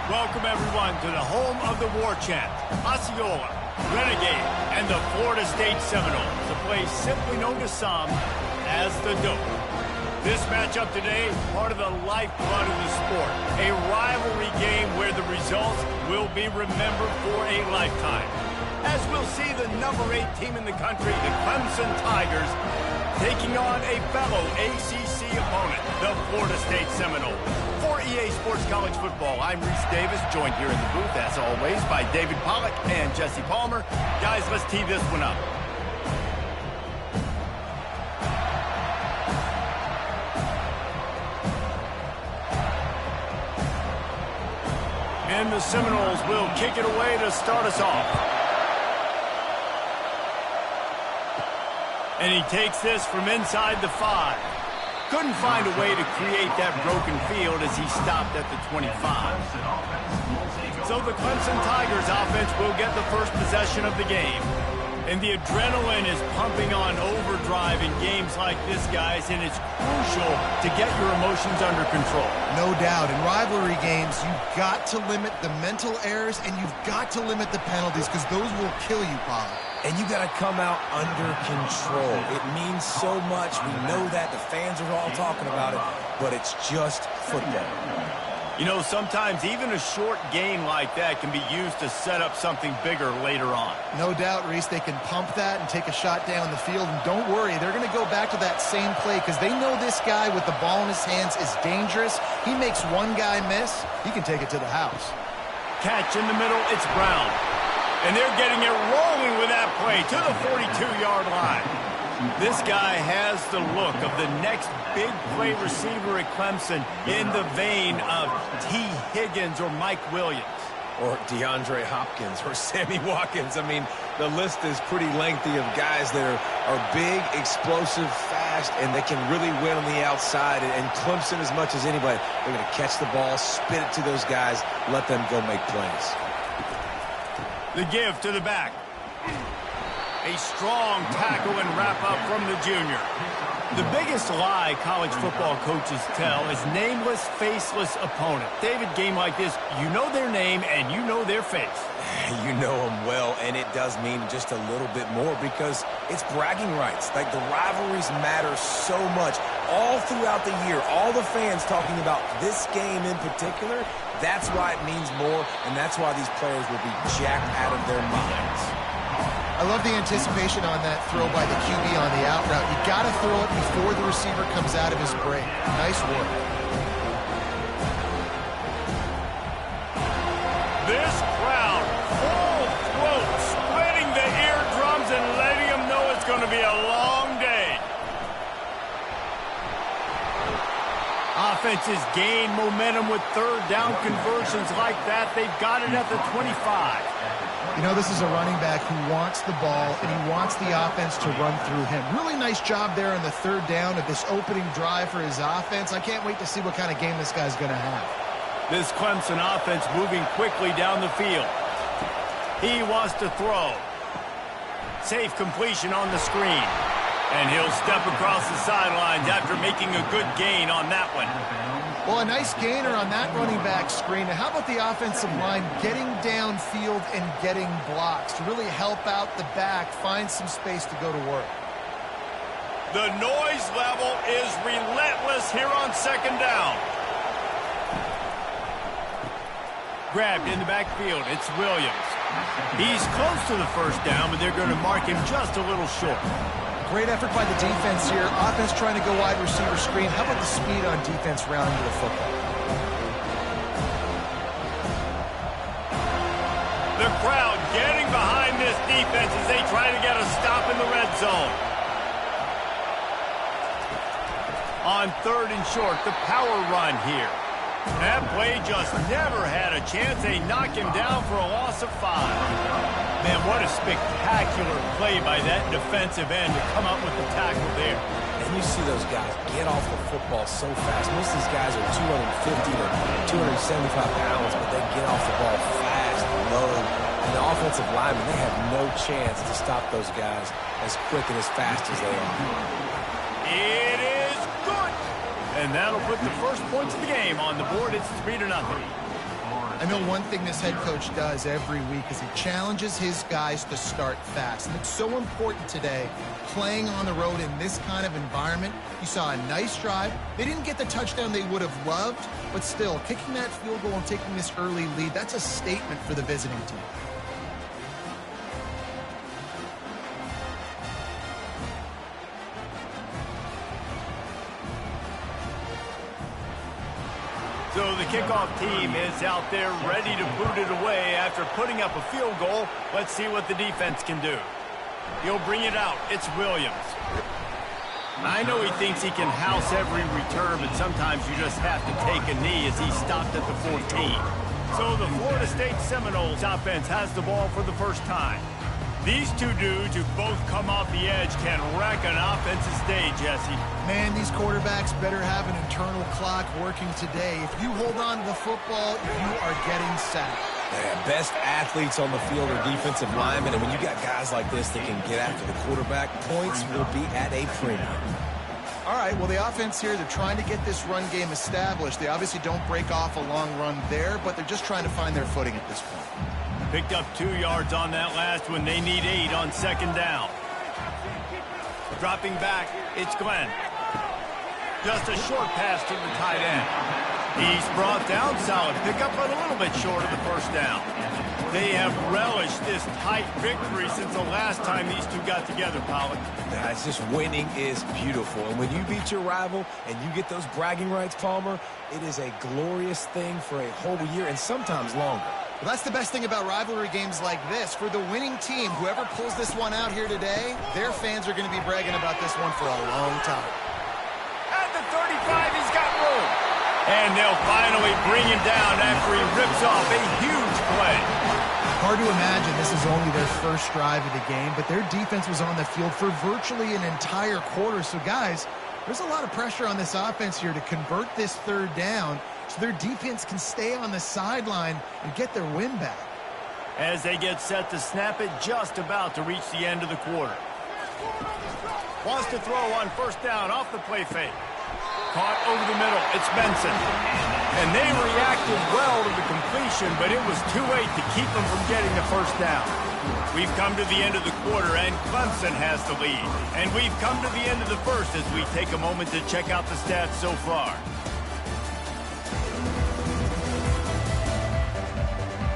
Welcome, everyone, to the home of the war chant, Osceola, Renegade, and the Florida State Seminoles, a place simply known to some as the Dope. This matchup today, part of the lifeblood of the sport, a rivalry game where the results will be remembered for a lifetime. As we'll see the number 8 team in the country, the Clemson Tigers, taking on a fellow ACC opponent, the Florida State Seminoles. For EA Sports College Football, I'm Reese Davis, joined here in the booth, as always, by David Pollack and Jesse Palmer. Guys, let's tee this one up. And the Seminoles will kick it away to start us off. And he takes this from inside the 5. Couldn't find a way to create that broken field as he stopped at the 25. So the Clemson Tigers offense will get the first possession of the game. And the adrenaline is pumping on overdrive in games like this, guys, and it's crucial to get your emotions under control. No doubt. In rivalry games, you've got to limit the mental errors and you've got to limit the penalties because those will kill you, Paul. And you got to come out under control. It means so much. We know that. The fans are all talking about it, but it's just football. You know, sometimes even a short game like that can be used to set up something bigger later on. No doubt, Reese. They can pump that and take a shot down the field. And don't worry, they're going to go back to that same play because they know this guy with the ball in his hands is dangerous. He makes one guy miss, he can take it to the house. Catch in the middle, it's Brown. And they're getting it rolling with that play to the 42-yard line. This guy has the look of the next big play receiver at Clemson in the vein of T. Higgins or Mike Williams. Or DeAndre Hopkins or Sammy Watkins. I mean, the list is pretty lengthy of guys that are big, explosive, fast, and they can really win on the outside. And Clemson, as much as anybody, they're going to catch the ball, spit it to those guys, let them go make plays. The give to the back. A strong tackle and wrap-up from the junior. The biggest lie college football coaches tell is nameless, faceless opponent. David, game like this, you know their name and you know their face. You know them well, and it does mean just a little bit more because it's bragging rights. Like, the rivalries matter so much. All throughout the year, all the fans talking about this game in particular, that's why it means more, and that's why these players will be jacked out of their minds. I love the anticipation on that throw by the QB on the out route. You got to throw it before the receiver comes out of his break. Nice work. This crowd, full throat, splitting the eardrums and letting them know it's going to be a long day. Offenses gain momentum with third down conversions like that. They've got it at the 25. You know, this is a running back who wants the ball, and he wants the offense to run through him. Really nice job there on the third down of this opening drive for his offense. I can't wait to see what kind of game this guy's going to have. This Clemson offense moving quickly down the field. He wants to throw. Safe completion on the screen. And he'll step across the sidelines after making a good gain on that one. Well, a nice gainer on that running back screen. Now, how about the offensive line getting downfield and getting blocks to really help out the back, find some space to go to work? The noise level is relentless here on second down. Grabbed in the backfield, it's Williams. He's close to the first down, but they're going to mark him just a little short. Great effort by the defense here. Offense trying to go wide receiver screen. How about the speed on defense rounding to the football? The crowd getting behind this defense as they try to get a stop in the red zone. On third and short, the power run here. That play just never had a chance. They knock him down for a loss of 5. Man, what a spectacular play by that defensive end to come up with the tackle there. And you see those guys get off the football so fast. Most of these guys are 250 to 275 pounds, but they get off the ball fast, low. And the offensive linemen, they have no chance to stop those guys as quick and as fast as they are. It is good. And that'll put the first points of the game on the board. It's 3-0. I know one thing this head coach does every week is he challenges his guys to start fast. And it's so important today, playing on the road in this kind of environment. You saw a nice drive. They didn't get the touchdown they would have loved, but still, kicking that field goal and taking this early lead, that's a statement for the visiting team. So the kickoff team is out there ready to boot it away after putting up a field goal. Let's see what the defense can do. He'll bring it out. It's Williams. I know he thinks he can house every return, but sometimes you just have to take a knee as he stopped at the 14. So the Florida State Seminoles offense has the ball for the first time. These two dudes who both come off the edge can wreck an offensive day, Jesse. Man, these quarterbacks better have an internal clock working today. If you hold on to the football, you are getting sacked. Yeah, best athletes on the field are defensive linemen, and when you got guys like this that can get after the quarterback, points will be at a premium. All right, well, the offense here, they're trying to get this run game established. They obviously don't break off a long run there, but they're just trying to find their footing at this point. Picked up 2 yards on that last one. They need 8 on second down. Dropping back, it's Glenn. Just a short pass to the tight end. He's brought down solid. Pick up but a little bit short of the first down. They have relished this tight victory since the last time these two got together, Pollard. It's just winning is beautiful. And when you beat your rival and you get those bragging rights, Palmer, it is a glorious thing for a whole year and sometimes longer. Well, that's the best thing about rivalry games like this. For the winning team, whoever pulls this one out here today, their fans are going to be bragging about this one for a long time. At the 35, he's got room. And they'll finally bring him down after he rips off a huge play. Hard to imagine this is only their first drive of the game, but their defense was on the field for virtually an entire quarter. So, guys, there's a lot of pressure on this offense here to convert this third down so their defense can stay on the sideline and get their win back. As they get set to snap it, just about to reach the end of the quarter. Wants to throw on first down off the play fake. Caught over the middle. It's Benson. And they reacted well to the completion, but it was too late to keep them from getting the first down. We've come to the end of the quarter, and Clemson has the lead. And we've come to the end of the first as we take a moment to check out the stats so far.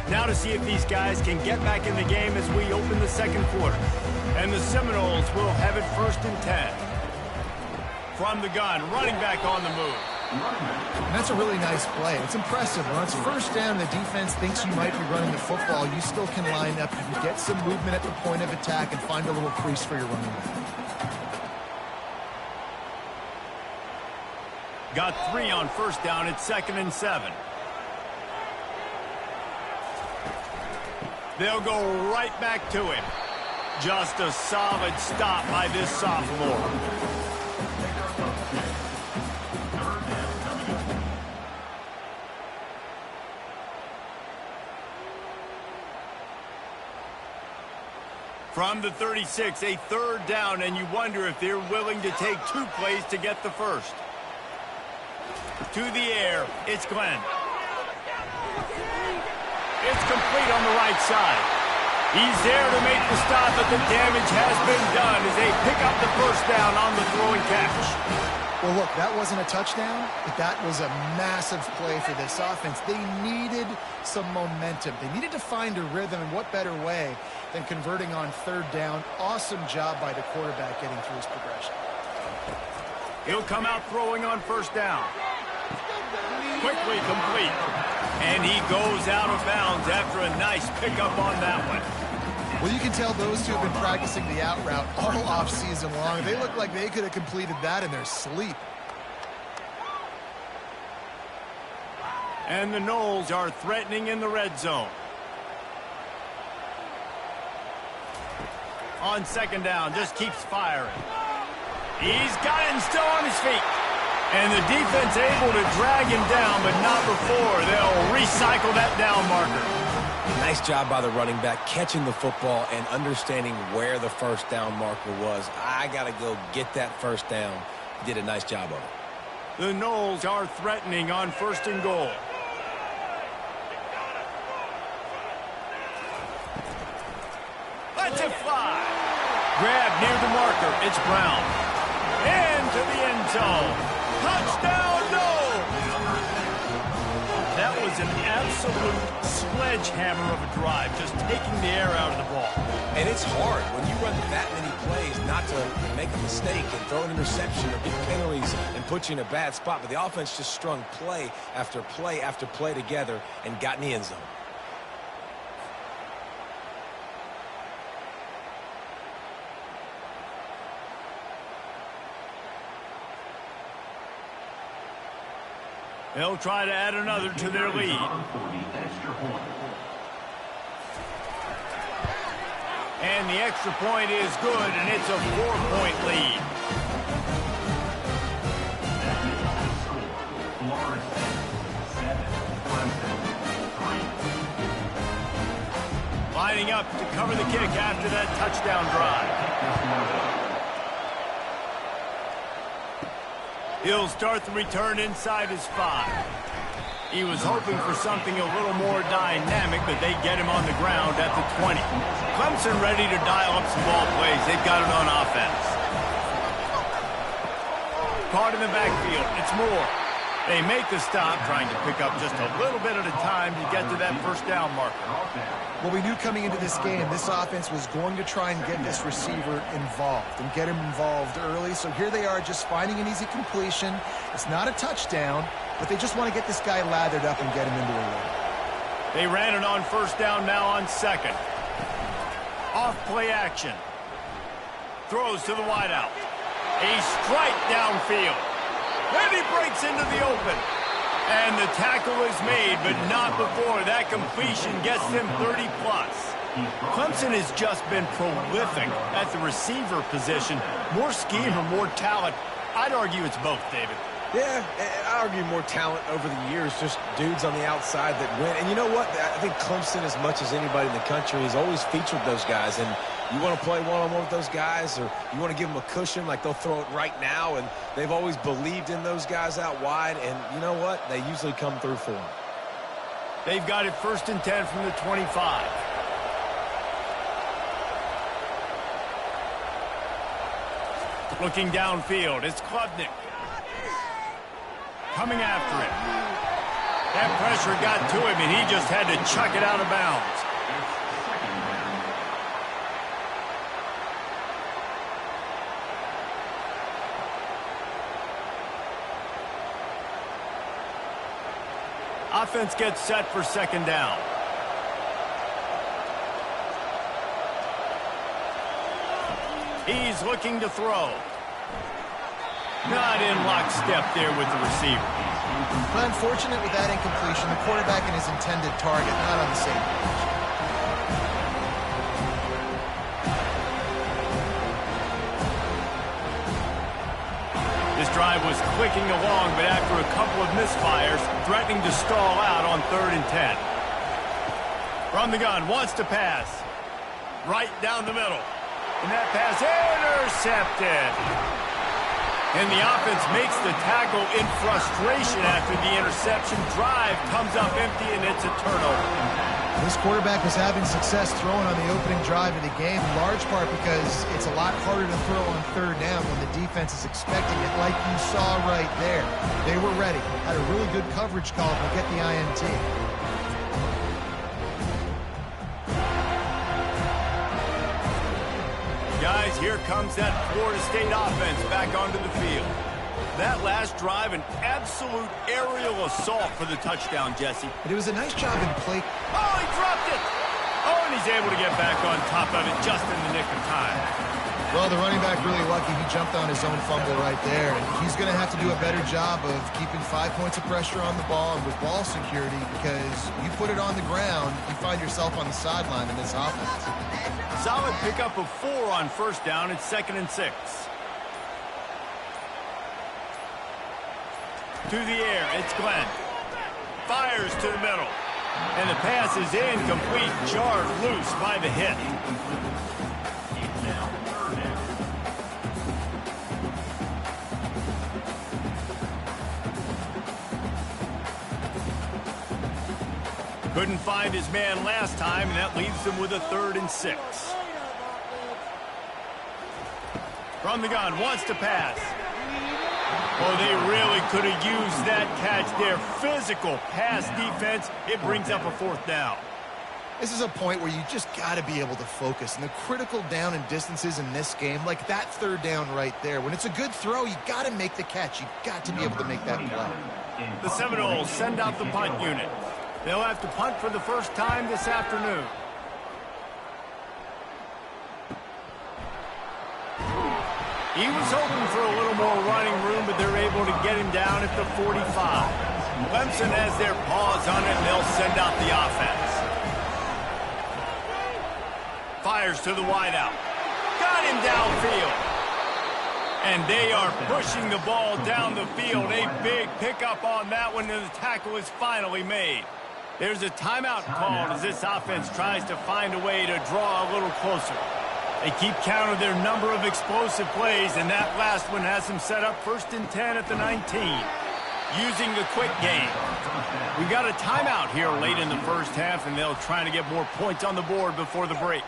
Now to see if these guys can get back in the game as we open the second quarter. And the Seminoles will have it 1st and 10. From the gun, running back on the move. And that's a really nice play. It's impressive. When it's first down and the defense thinks you might be running the football, you still can line up. You can get some movement at the point of attack and find a little crease for your running back. Got 3 on first down. It's 2nd and 7. They'll go right back to him. Just a solid stop by this sophomore. From the 36, a 3rd down, and you wonder if they're willing to take 2 plays to get the first. To the air, it's Glenn. It's complete on the right side. He's there to make the stop, but the damage has been done as they pick up the first down on the throwing catch. Well, look, that wasn't a touchdown, but that was a massive play for this offense. They needed some momentum. They needed to find a rhythm, and what better way than converting on 3rd down. Awesome job by the quarterback getting through his progression. He'll come out throwing on first down. Quickly complete. And he goes out of bounds after a nice pickup on that one. Well, you can tell those two have been practicing the out route all off-season long. They look like they could have completed that in their sleep. And the Noles are threatening in the red zone. On 2nd down, just keeps firing. He's got it and still on his feet. And the defense able to drag him down, but not before. They'll recycle that down marker. Nice job by the running back, catching the football and understanding where the first down marker was. I got to go get that first down. He did a nice job of it. The Noles are threatening on 1st and goal. grab near the marker. It's Brown. Into the end zone. Touchdown, no! That was an absolute sledgehammer of a drive, just taking the air out of the ball. And it's hard when you run that many plays not to make a mistake and throw an interception or get penalties and put you in a bad spot. But the offense just strung play after play after play together and got in the end zone. They'll try to add another to their lead. And the extra point is good, and it's a 4-point lead. Lining up to cover the kick after that touchdown drive. He'll start the return inside his 5. He was hoping for something a little more dynamic, but they get him on the ground at the 20. Clemson ready to dial up some ball plays. They've got it on offense. Caught in the backfield. It's Moore. They make the stop, trying to pick up just a little bit at a time to get to that first down marker. Well, we knew coming into this game, this offense was going to try and get this receiver involved and get him involved early. So here they are just finding an easy completion. It's not a touchdown, but they just want to get this guy lathered up and get him into a run. They ran it on first down, now on second. Off play action. Throws to the wideout. A strike downfield. Then he breaks into the open. And the tackle is made, but not before that completion gets them 30-plus. Clemson has just been prolific at the receiver position. More scheme or more talent? I'd argue it's both, David. Yeah, I argue more talent over the years, just dudes on the outside that win. And you know what? I think Clemson, as much as anybody in the country, has always featured those guys. And you want to play one-on-one with those guys, or you want to give them a cushion, like they'll throw it right now. And they've always believed in those guys out wide. And you know what? They usually come through for them. They've got it 1st and 10 from the 25. Looking downfield, it's Klubnik. Coming after it. That pressure got to him, and he just had to chuck it out of bounds. Offense gets set for second down. He's looking to throw. Not in lockstep there with the receiver. But unfortunate with that incompletion, the quarterback and his intended target not on the same page. This drive was clicking along, but after a couple of misfires, threatening to stall out on 3rd and 10. From the gun, wants to pass. Right down the middle. And that pass intercepted. And the offense makes the tackle in frustration after the interception. Drive comes up empty, and it's a turnover. This quarterback was having success throwing on the opening drive of the game, in large part because it's a lot harder to throw on 3rd down when the defense is expecting it, like you saw right there. They were ready, had a really good coverage call to get the INT. Guys, here comes that Florida State offense back onto the field. That last drive, an absolute aerial assault for the touchdown, Jesse. But it was a nice job in play. Oh, he dropped it! Oh, and he's able to get back on top of it just in the nick of time. Well, the running back really lucky. He jumped on his own fumble right there. And he's going to have to do a better job of keeping 5 points of pressure on the ball and with ball security, because you put it on the ground, you find yourself on the sideline in this offense. Solid pickup of 4 on first down. It's 2nd and 6. To the air, it's Glenn. Fires to the middle. And the pass is incomplete, jarred loose by the hit. Couldn't find his man last time, and that leaves them with a 3rd and 6. From the gun, wants to pass. Oh, they really could have used that catch there. Physical pass defense. It brings up a 4th down. This is a point where you just got to be able to focus. And the critical down and distances in this game, like that 3rd down right there, when it's a good throw, you got to make the catch. You got to be able to make that play. The Seminoles send out the punt unit. They'll have to punt for the first time this afternoon. He was hoping for a little more running room, but they're able to get him down at the 45. Clemson has their paws on it, and they'll send out the offense. Fires to the wideout. Got him downfield. And they are pushing the ball down the field. A big pickup on that one, and the tackle is finally made. There's a timeout called as this offense tries to find a way to draw a little closer. They keep count of their number of explosive plays, and that last one has them set up 1st and 10 at the 19. Using the quick game. We got a timeout here late in the first half, and they'll try to get more points on the board before the break.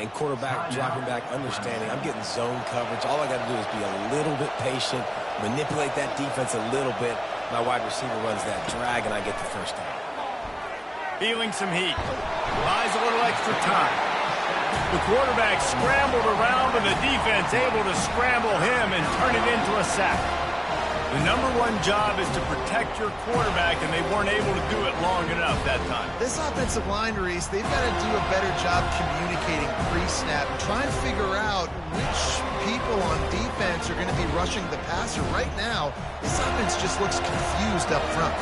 And quarterback dropping back, understanding I'm getting zone coverage. All I got to do is be a little bit patient, manipulate that defense a little bit. My wide receiver runs that drag, and I get the 1st down. Feeling some heat. Buys a little extra time. The quarterback scrambled around, but the defense able to scramble him and turn it into a sack. The #1 job is to protect your quarterback, and they weren't able to do it long enough that time. This offensive line, Reese, they've got to do a better job communicating pre-snap and try and figure out which people on defense are going to be rushing the passer. Right now, this offense just looks confused up front.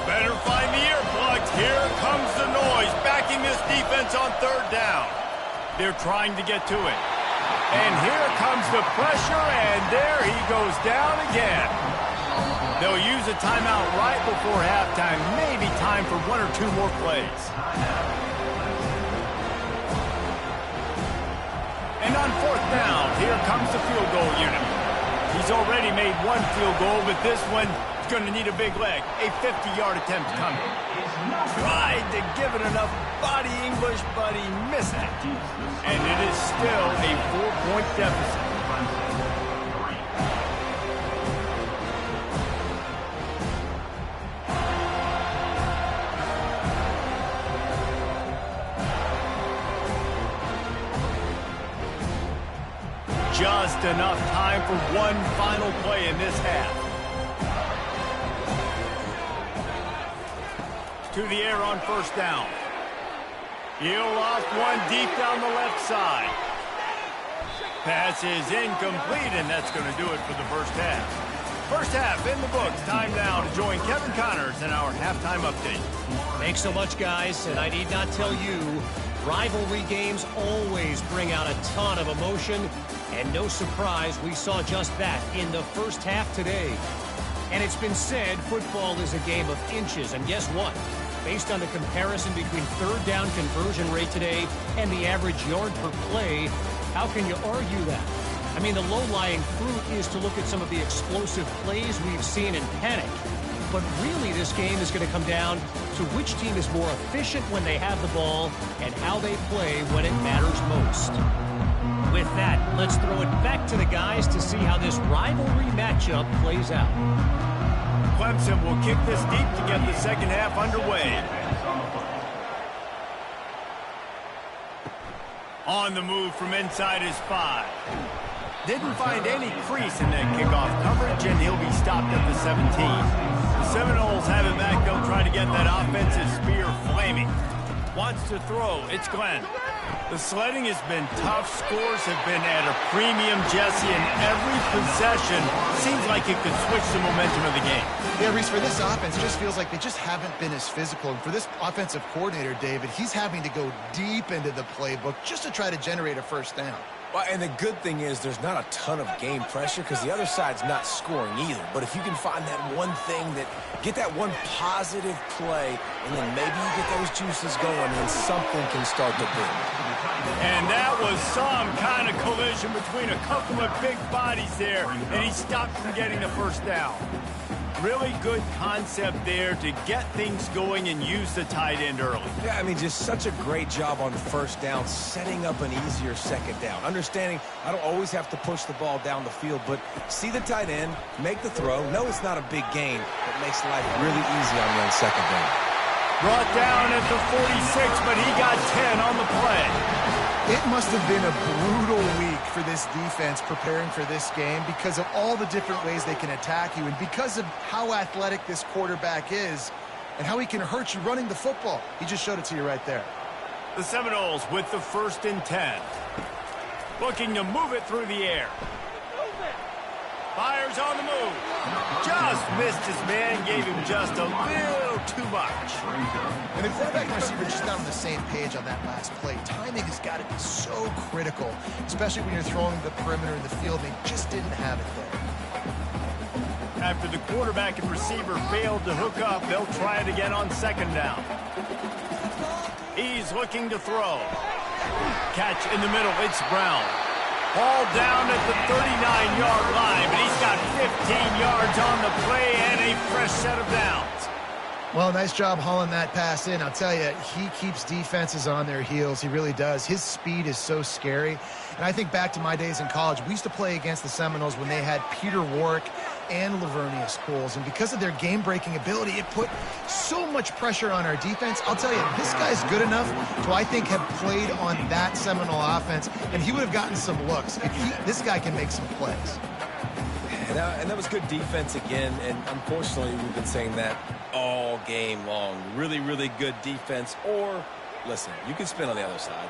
Better find the earplugs. Here comes the noise, backing this defense on 3rd down. They're trying to get to it. And here comes the pressure, and there he goes down again. They'll use a timeout right before halftime. Maybe time for 1 or 2 more plays. And on 4th down, here comes the field goal unit. He's already made 1 field goal, but this one is going to need a big leg. A 50-yard attempt coming. Tried to give it enough body English, but he missed it. And it is still a 4-point deficit. Just enough time for 1 final play in this half. To the air on 1st down. He'll lost 1 deep down the left side. Pass is incomplete, and that's going to do it for the first half. First half in the books. Time now to join Kevin Connors in our halftime update. Thanks so much, guys, and I need not tell you, rivalry games always bring out a ton of emotion, and no surprise, we saw just that in the first half today. And it's been said, football is a game of inches, and guess what? Based on the comparison between 3rd down conversion rate today and the average yard per play, how can you argue that? I mean, the low-lying fruit is to look at some of the explosive plays we've seen in panic. But really, this game is going to come down to which team is more efficient when they have the ball and how they play when it matters most. With that, let's throw it back to the guys to see how this rivalry matchup plays out. Clemson will kick this deep to get the second half underway. On the move from inside his 5. Didn't find any crease in that kickoff coverage, and he'll be stopped at the 17. The Seminoles have it back. They'll try to get that offensive spear flaming. Wants to throw. It's Glenn. The sledding has been tough. Scores have been at a premium, Jesse, and every possession seems like it could switch the momentum of the game. Yeah, Reese, for this offense, it just feels like they just haven't been as physical. And for this offensive coordinator, David, he's having to go deep into the playbook just to try to generate a 1st down. Well, and the good thing is there's not a ton of game pressure because the other side's not scoring either. But if you can find that one thing get that one positive play, and then maybe you get those juices going, and something can start to build. And that was some kind of collision between a couple of big bodies there, and he stopped from getting the 1st down. Really good concept there to get things going and use the tight end early. Yeah, I mean, just such a great job on first down, setting up an easier second down. Understanding I don't always have to push the ball down the field, but see the tight end, make the throw. No, it's not a big gain, but makes life really easy on you on second down. Brought down at the 46, but he got 10 on the play. It must have been a brutal week for this defense preparing for this game because of all the different ways they can attack you and because of how athletic this quarterback is and how he can hurt you running the football. He just showed it to you right there. The Seminoles with the 1st and 10. Looking to move it through the air. Fires on the move. Just missed his man, gave him just a little too much. And the quarterback and receiver just not on the same page on that last play. Timing has got to be so critical, especially when you're throwing the perimeter in the field. They just didn't have it there. After the quarterback and receiver failed to hook up, they'll try it again on 2nd down. He's looking to throw. Catch in the middle, it's Brown. Ball down at the 39-yard line, but he's got 15 yards on the play and a fresh set of downs. Well, nice job hauling that pass in. I'll tell you, he keeps defenses on their heels. He really does. His speed is so scary. And I think back to my days in college, we used to play against the Seminoles when they had Peter Warwick and Lavernius Coles. And because of their game-breaking ability, it put so much pressure on our defense. I'll tell you, this guy's good enough to, I think, have played on that Seminole offense, and he would have gotten some looks. This guy can make some plays. And that was good defense again, and unfortunately, we've been saying that all game long. Really, really good defense. Or, listen, you can spin on the other side.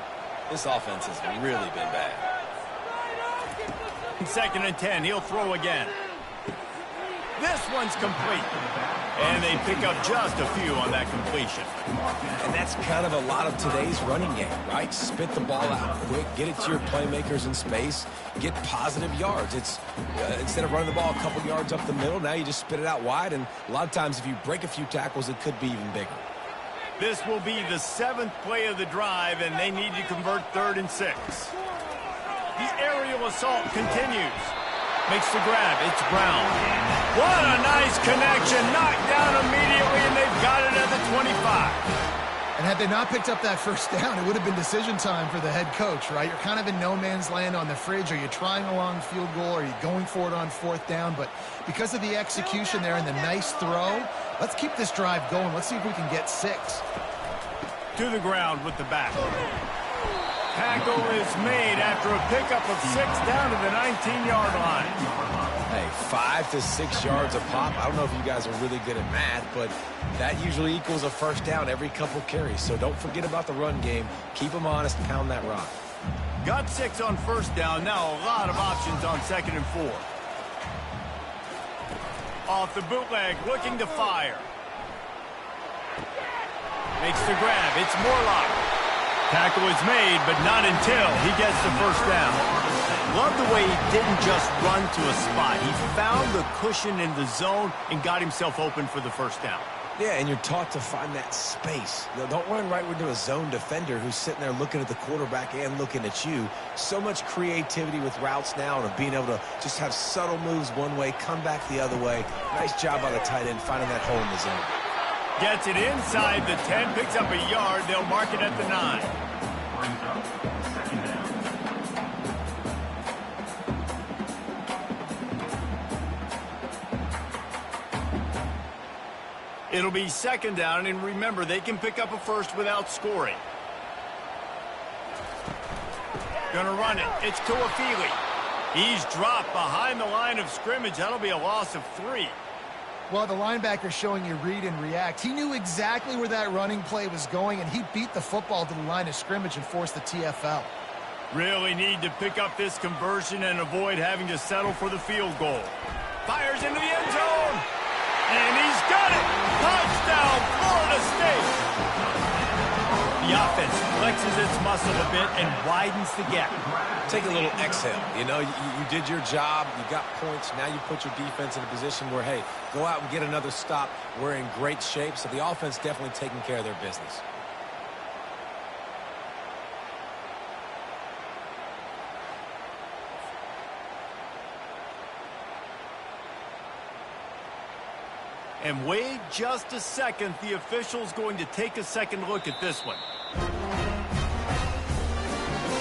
This offense has really been bad. 2nd and 10, he'll throw again. This one's complete. And they pick up just a few on that completion. And that's kind of a lot of today's running game, right? Spit the ball out quick, get it to your playmakers in space, get positive yards. It's instead of running the ball a couple yards up the middle, now you just spit it out wide, and a lot of times if you break a few tackles, it could be even bigger. This will be the 7th play of the drive, and they need to convert 3rd and 6. The aerial assault continues. Makes the grab. It's Brown. What a nice connection. Knocked down immediately, and they've got it at the 25. And had they not picked up that 1st down, it would have been decision time for the head coach, right? You're kind of in no man's land on the fridge. Are you trying a long field goal? Are you going for it on 4th down? But because of the execution there and the nice throw, let's keep this drive going. Let's see if we can get 6. To the ground with the back. Tackle is made after a pickup of 6 down to the 19-yard line. Hey, 5 to 6 yards a pop. I don't know if you guys are really good at math, but that usually equals a 1st down every couple carries. So don't forget about the run game. Keep them honest, pound that rock. Got 6 on 1st down. Now a lot of options on 2nd and 4. Off the bootleg, looking to fire. Makes the grab. It's Morlock. Tackle is made, but not until he gets the 1st down. Love the way he didn't just run to a spot. He found the cushion in the zone and got himself open for the 1st down. Yeah, and you're taught to find that space. You know, don't run right into a zone defender who's sitting there looking at the quarterback and looking at you. So much creativity with routes now and of being able to just have subtle moves one way, come back the other way. Nice job by the tight end finding that hole in the zone. Gets it inside the 10, picks up a yard. They'll mark it at the 9. It'll be 2nd down, and remember, they can pick up a 1st without scoring. Gonna run it. It's Tuafili. He's dropped behind the line of scrimmage. That'll be a loss of 3. Well, the linebacker showing you read and react. He knew exactly where that running play was going, and he beat the football to the line of scrimmage and forced the TFL. Really need to pick up this conversion and avoid having to settle for the field goal. Fires into the end zone, and he's got it! Touchdown, Florida State! The offense flexes its muscle a bit and widens the gap. Take a little exhale. You know, you did your job. You got points. Now you put your defense in a position where, hey, go out and get another stop. We're in great shape. So the offense definitely taking care of their business. And wait just a second. The official's going to take a second look at this one.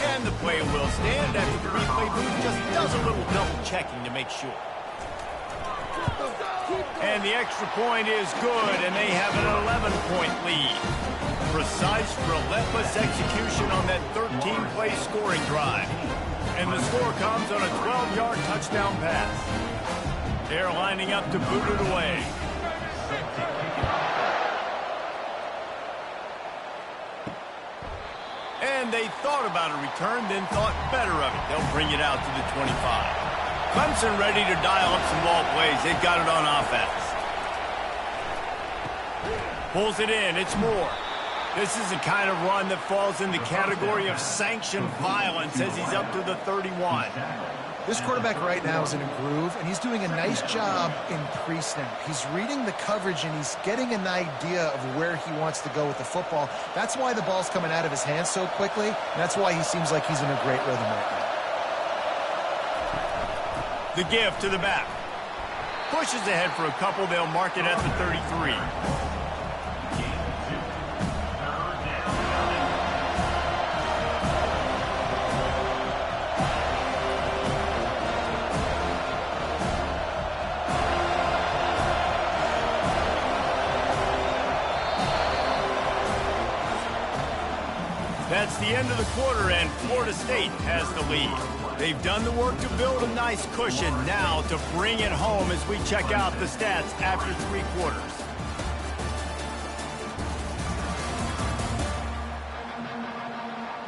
And the play will stand after the replay booth just does a little double checking to make sure. And the extra point is good, and they have an 11-point lead. Precise, relentless execution on that 13-play scoring drive. And the score comes on a 12-yard touchdown pass. They're lining up to boot it away. And they thought about a return, then thought better of it. They'll bring it out to the 25. Clemson ready to dial up some ball plays. They've got it on offense. Pulls it in. It's Moore. This is the kind of run that falls in the category of sanctioned violence as he's up to the 31. This quarterback right now is in a groove, and he's doing a nice job in pre-snap. He's reading the coverage, and he's getting an idea of where he wants to go with the football. That's why the ball's coming out of his hands so quickly, and that's why he seems like he's in a great rhythm right now. The give to the back. Pushes ahead for a couple. They'll mark it at the 33. That's the end of the quarter, and Florida State has the lead. They've done the work to build a nice cushion. Now to bring it home as we check out the stats after 3 quarters.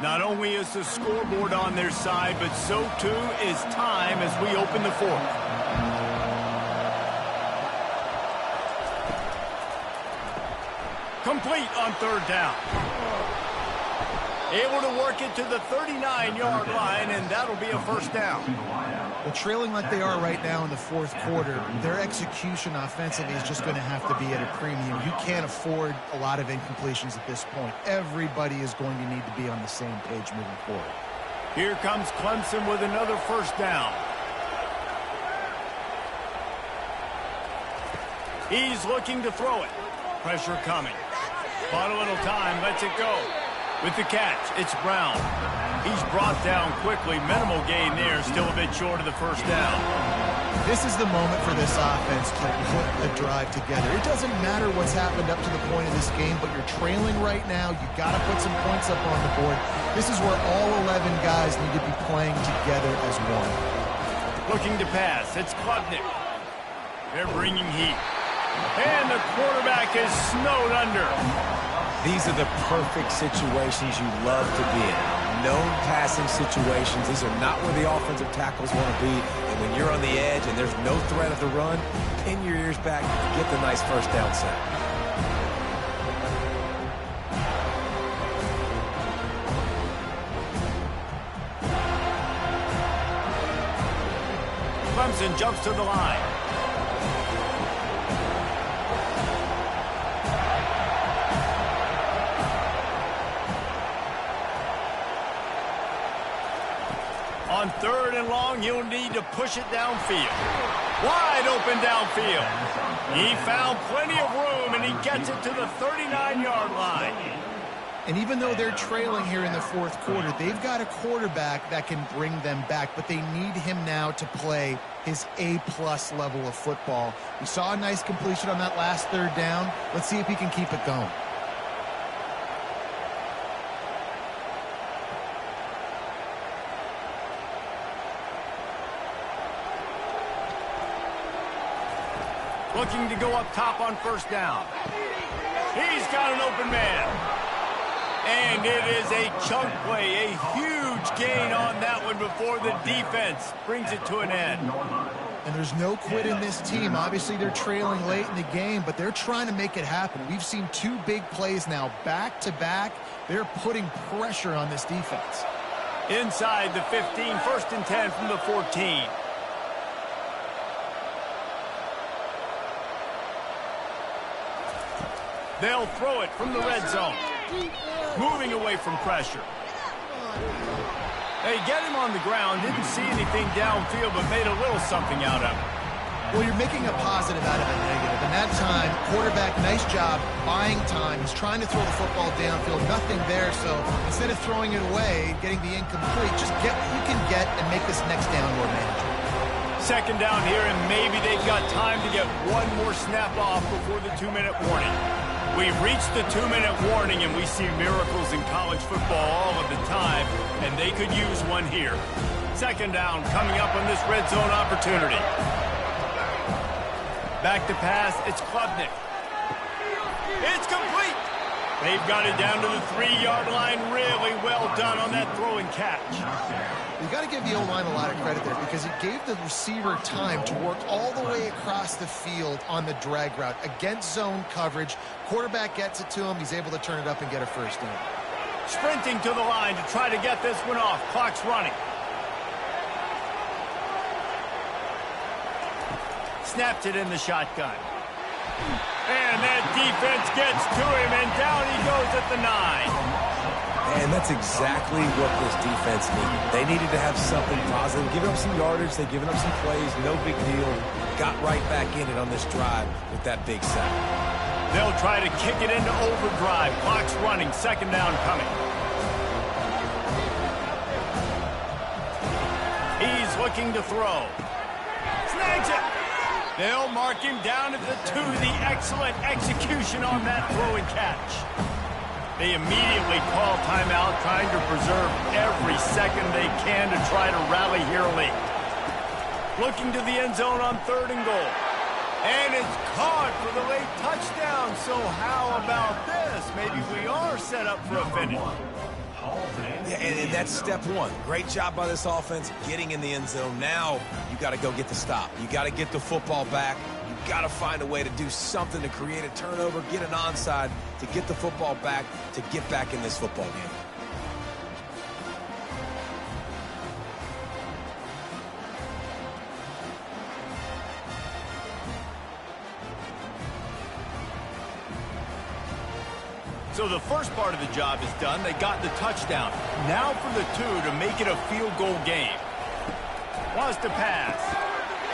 Not only is the scoreboard on their side, but so too is time as we open the fourth. Complete on 3rd down. Able to work it to the 39-yard line, and that'll be a 1st down. Well, trailing like they are right now in the 4th quarter, their execution offensively is just going to have to be at a premium. You can't afford a lot of incompletions at this point. Everybody is going to need to be on the same page moving forward. Here comes Clemson with another 1st down. He's looking to throw it. Pressure coming. Bought a little time, lets it go. With the catch, it's Brown. He's brought down quickly. Minimal gain there, still a bit short of the 1st down. This is the moment for this offense to put a drive together. It doesn't matter what's happened up to the point of this game, but you're trailing right now. You got to put some points up on the board. This is where all 11 guys need to be playing together as one. Looking to pass, it's Klubnik. They're bringing heat. And the quarterback is snowed under. These are the perfect situations you love to be in. Known passing situations. These are not where the offensive tackles want to be. And when you're on the edge and there's no threat of the run, pin your ears back, get the nice 1st down sack. Clemson jumps to the line. On 3rd and long, he'll need to push it downfield. Wide open downfield. He found plenty of room, and he gets it to the 39-yard line. And even though they're trailing here in the 4th quarter, they've got a quarterback that can bring them back, but they need him now to play his A-plus level of football. We saw a nice completion on that last 3rd down. Let's see if he can keep it going. Looking to go up top on 1st down. He's got an open man. And it is a chunk play, a huge gain on that one before the defense brings it to an end. And there's no quit in this team. Obviously, they're trailing late in the game, but they're trying to make it happen. We've seen 2 big plays now, back-to-back. They're putting pressure on this defense. Inside the 15, 1st and 10 from the 14. They'll throw it from the red zone. Moving away from pressure. They get him on the ground. Didn't see anything downfield, but made a little something out of it. Well, you're making a positive out of a negative. And that time, quarterback, nice job buying time. He's trying to throw the football downfield. Nothing there, so instead of throwing it away, getting the incomplete, just get what you can get and make this next down more manageable. Second down here, and maybe they've got time to get one more snap off before the 2-minute warning. We've reached the 2-minute warning, and we see miracles in college football all of the time, and they could use one here. Second down coming up on this red zone opportunity. Back to pass, it's Klubnik. It's complete. They've got it down to the 3-yard line. Really well done on that throw and catch. You got to give the O-line a lot of credit there because it gave the receiver time to work all the way across the field on the drag route. Against zone coverage, quarterback gets it to him. He's able to turn it up and get a first down. Sprinting to the line to try to get this one off. Clock's running. Snapped it in the shotgun. And that defense gets to him, and down he goes at the 9. And that's exactly what this defense needed. They needed to have something positive. Giving up some yardage, they've given up some plays, no big deal. Got right back in it on this drive with that big sack. They'll try to kick it into overdrive. Clock's running, second down coming. He's looking to throw. Snags it. They'll mark him down at the 2. The excellent execution on that throw and catch. They immediately call timeout, trying to preserve every second they can to try to rally here late. Looking to the end zone on 3rd and goal. And it's caught for the late touchdown. So how about this? Maybe we are set up for a finish. Yeah, and that's step one. Great job by this offense getting in the end zone. Now you got to go get the stop. You got to get the football back. You got to find a way to do something to create a turnover, get an onside, to get the football back, to get back in this football game. So the first part of the job is done. They got the touchdown. Now for the 2 to make it a field goal game. Wants to pass.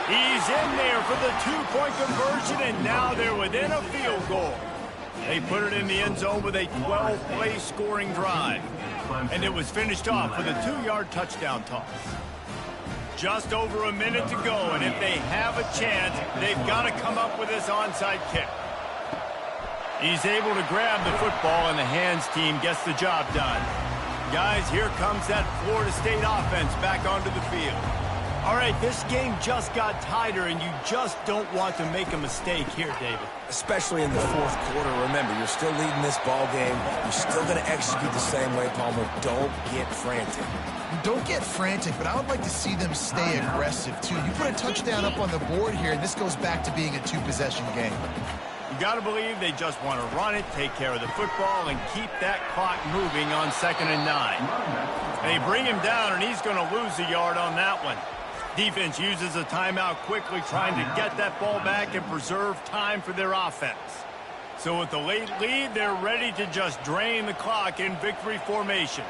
He's in there for the 2-point conversion, and now they're within a field goal. They put it in the end zone with a 12-play scoring drive. And it was finished off with a 2-yard touchdown toss. Just over a minute to go, and if they have a chance, they've got to come up with this onside kick. He's able to grab the football, and the hands team gets the job done. Guys, here comes that Florida State offense back onto the field. All right, this game just got tighter, and you just don't want to make a mistake here, David. Especially in the 4th quarter. Remember, you're still leading this ball game. You're still going to execute the same way, Palmer. Don't get frantic. Don't get frantic, but I would like to see them stay aggressive, too. You put a touchdown up on the board here, and this goes back to being a 2-possession game. You got to believe they just want to run it, take care of the football, and keep that clock moving on 2nd and 9. They bring him down, and he's going to lose a yard on that one. Defense uses a timeout quickly, trying to get that ball back and preserve time for their offense. So with the late lead, they're ready to just drain the clock in victory formation.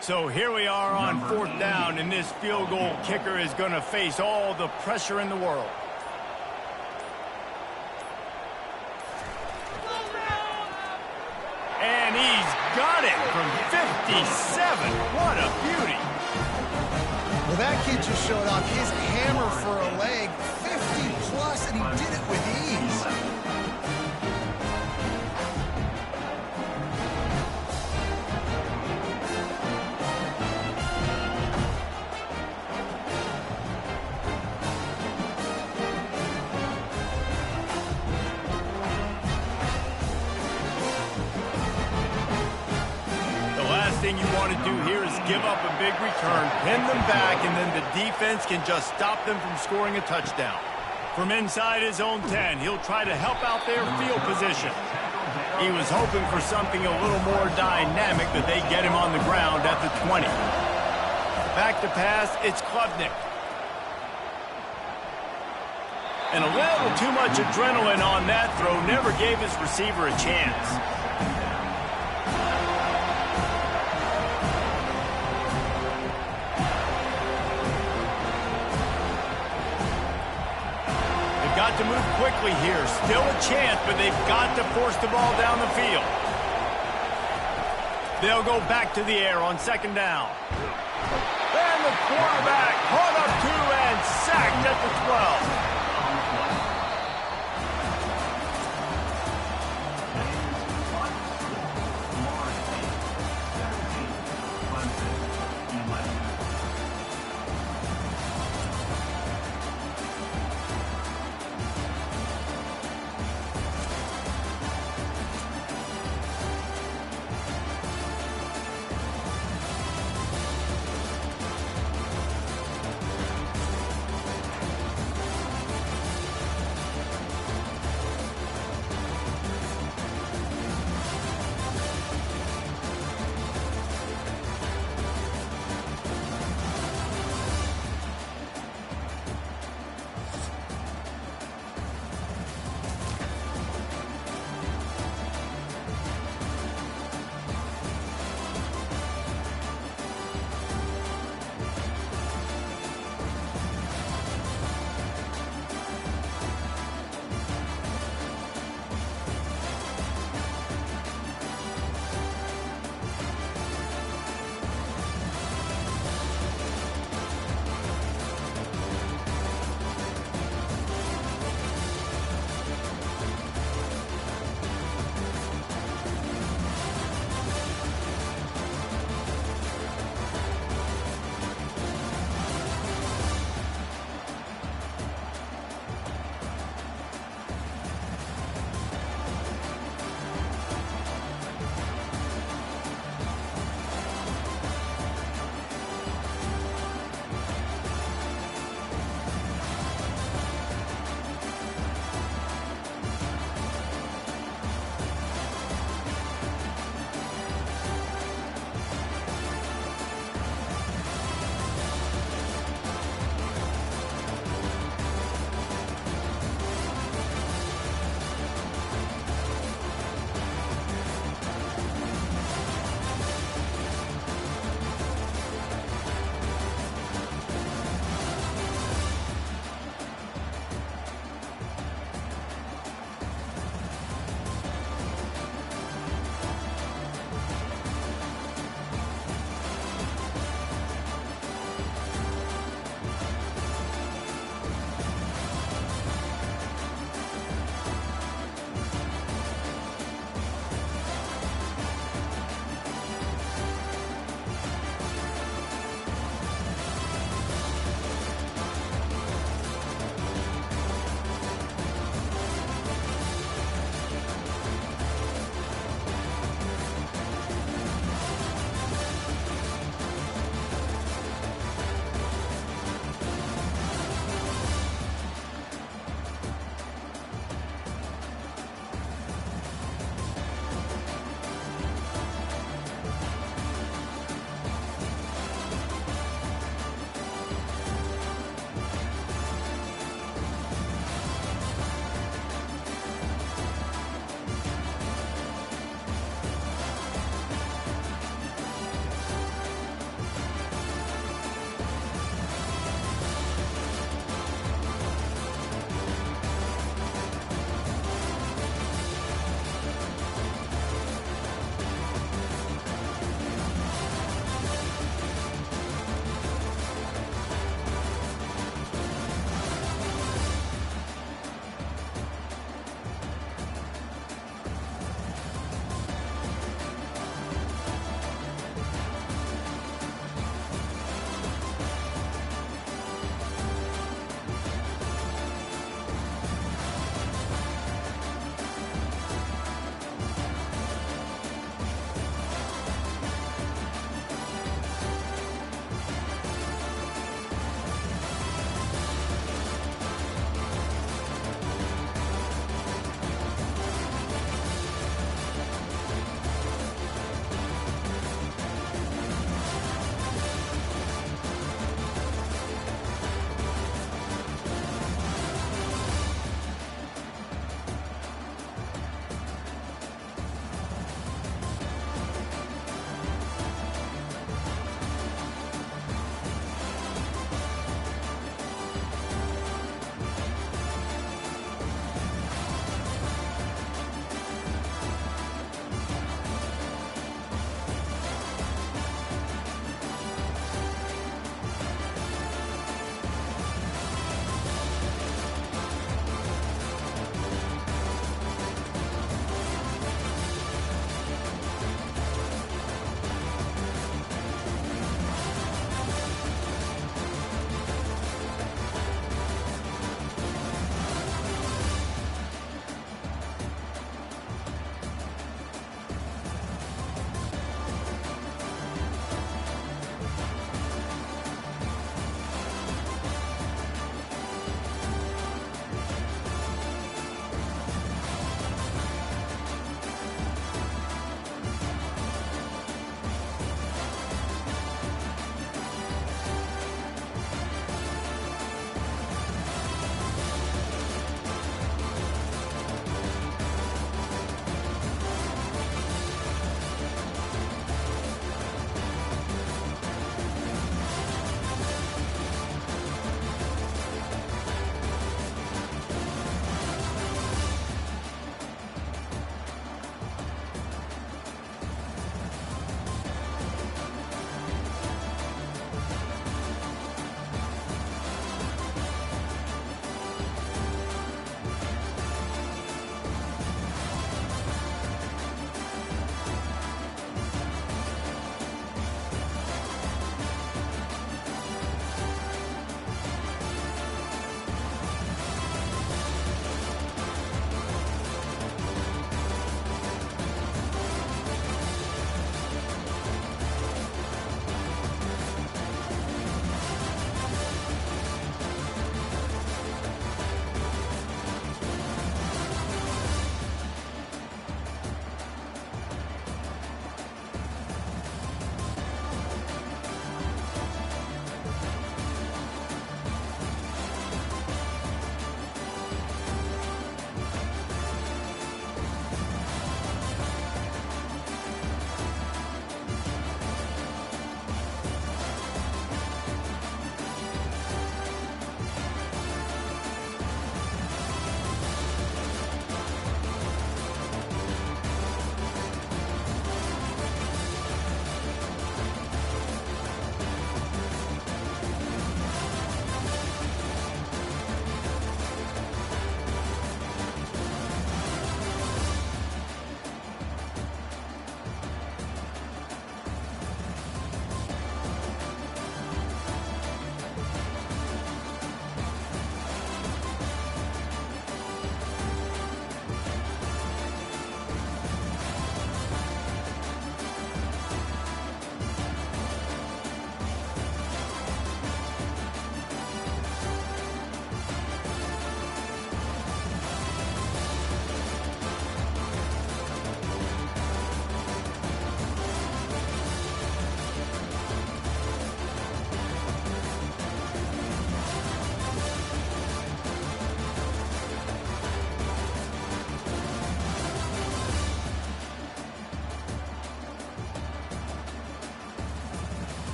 So here we are on 4th down, and this field goal kicker is going to face all the pressure in the world. And he's got it from 57. What a beauty. Well, that kid just showed off his hammer for a leg, 50-plus, and he did it with ease. Thing you want to do here is give up a big return, pin them back, and then the defense can just stop them from scoring a touchdown. From inside his own 10, he'll try to help out their field position. He was hoping for something a little more dynamic, but they get him on the ground at the 20. Back to pass, it's Klubnik. And a little too much adrenaline on that throw never gave his receiver a chance. They've got to move quickly here. Still a chance, but they've got to force the ball down the field. They'll go back to the air on second down. And the quarterback